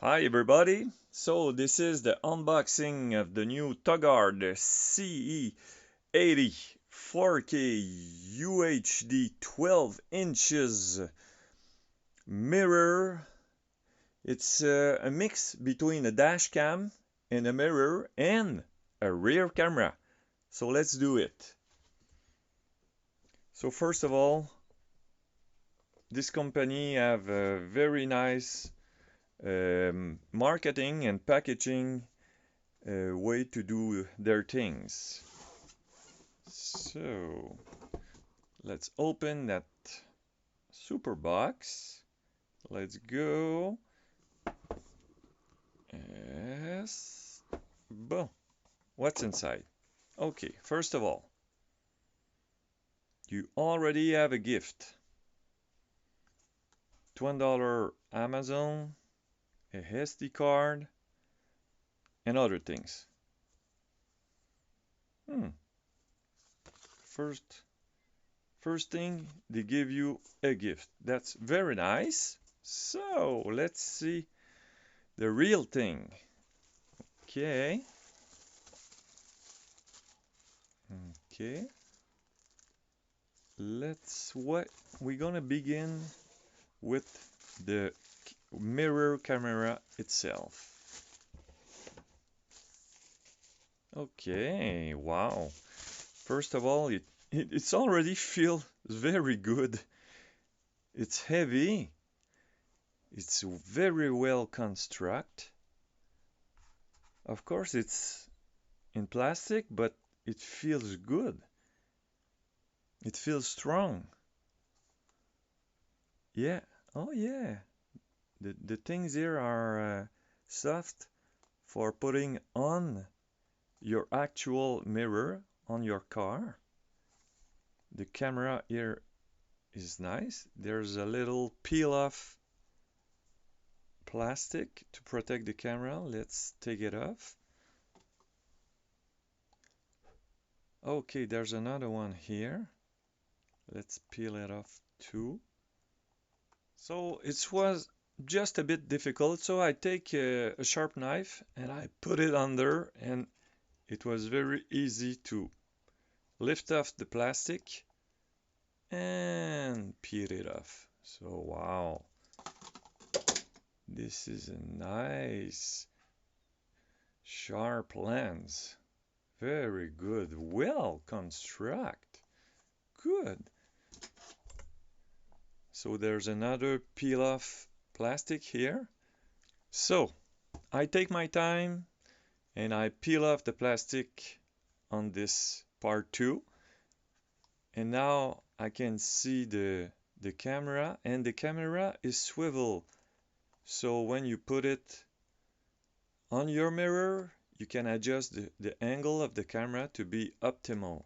Hi everybody, so this is the unboxing of the new Toguard CE80 4K UHD 12 inches mirror. It's a mix between a dash cam and a mirror and a rear camera. So let's do it. So first of all, this company have a very nice marketing and packaging way to do their things. So let's open that super box. Let's go. Yes. Boom. What's inside? Okay, first of all, you already have a gift. $20 Amazon, a SD card, and other things. First thing, they give you a gift. That's very nice. So let's see the real thing. Okay. Okay. We're gonna begin with the mirror camera itself. Okay, wow. First of all, it's already feels very good. It's heavy. It's very well constructed. Of course, it's in plastic, but it feels good. It feels strong. Yeah. Oh, yeah. The things here are soft for putting on your actual mirror on your car. The camera here is nice. There's a little peel-off plastic to protect the camera. Let's take it off. Okay, there's another one here. Let's peel it off too. So it was just a bit difficult, so I take a sharp knife and I put it under, and it was very easy to lift off the plastic and peel it off. So wow, this is a nice sharp lens. Very good, well constructed. Good. So there's another peel off plastic here. So I take my time and I peel off the plastic on this part too. And now I can see the camera, and the camera is swivel. So when you put it on your mirror, you can adjust the angle of the camera to be optimal.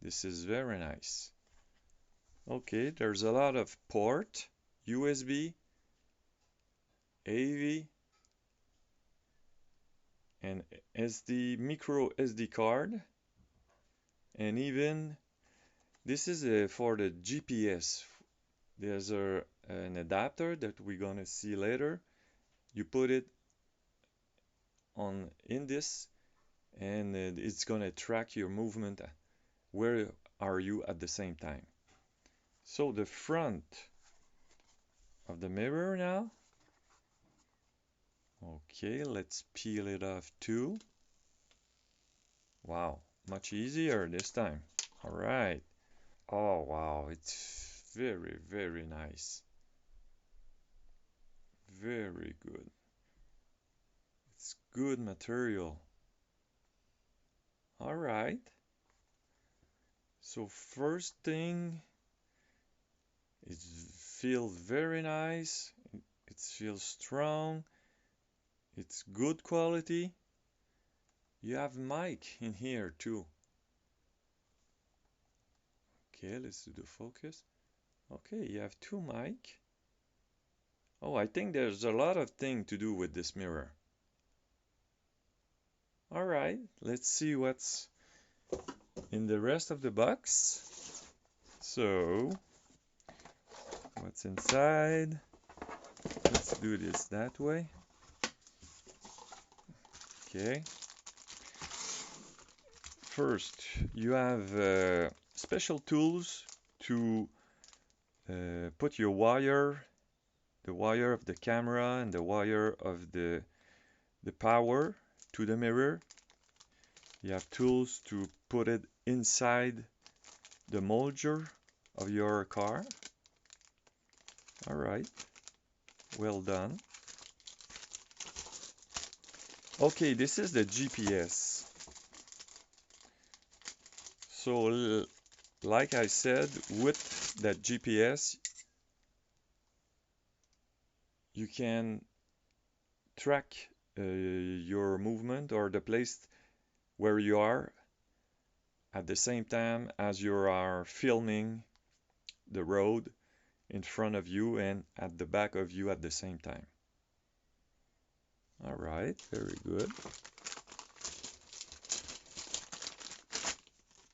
This is very nice. Okay, there's a lot of port, USB, AV, and micro SD card, and even this is for the GPS. There's an adapter that we're gonna see later. You put it in this, and it's gonna track your movement. Where are you at the same time? So the front of the mirror now. Okay, let's peel it off too. Wow, much easier this time. All right. Oh wow, it's very, very nice. Very good. It's good material. All right. So first thing, it feels very nice. It feels strong. It's good quality. You have mic in here too. Okay, let's do the focus. Okay, you have two mic. Oh, I think there's a lot of things to do with this mirror. All right, let's see what's in the rest of the box. So, what's inside? Let's do this that way. Okay. First, you have special tools to put your wire, the wire of the camera and the wire of the power to the mirror. You have tools to put it inside the molder of your car. All right, well done. Okay, this is the GPS. So, like I said, with that GPS, you can track your movement or the place where you are at the same time as you are filming the road in front of you and at the back of you at the same time. All right, very good.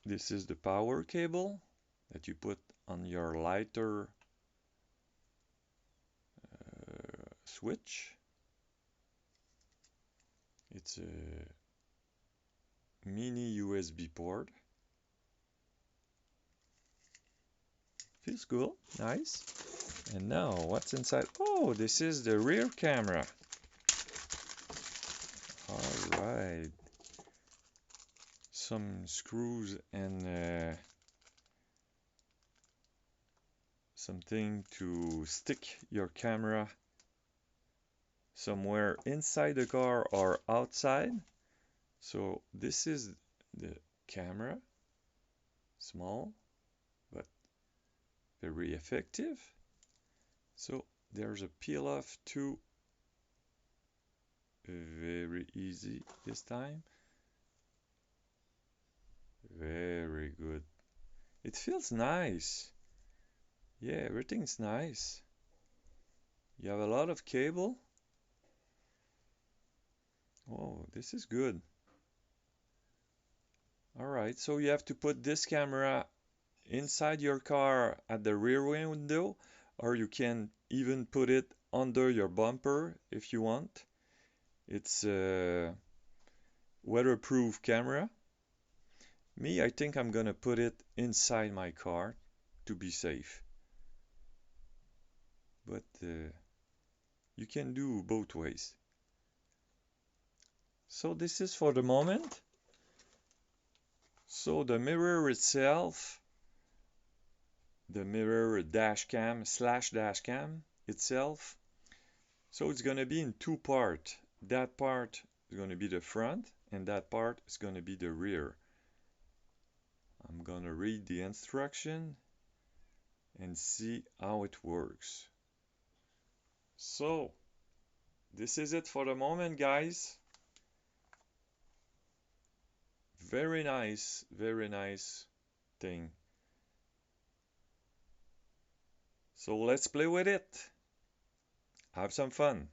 This is the power cable that you put on your lighter switch. It's a mini USB port. Feels cool, nice. And now, what's inside? Oh, this is the rear camera. All right. Some screws and something to stick your camera somewhere inside the car or outside. So this is the camera, small but very effective. So there's a peel off too, very easy this time. Very good. It feels nice. Yeah, everything's nice. You have a lot of cable. Oh, this is good. All right, so you have to put this camera inside your car at the rear window, or you can even put it under your bumper if you want. It's a weatherproof camera. Me, I think I'm gonna put it inside my car to be safe. But you can do both ways. So this is for the moment. So the mirror itself, the mirror dashcam slash dashcam itself, so it's going to be in two parts. That part is going to be the front and that part is going to be the rear. I'm going to read the instruction and see how it works. So this is it for the moment, guys. Very nice thing. So let's play with it. Have some fun.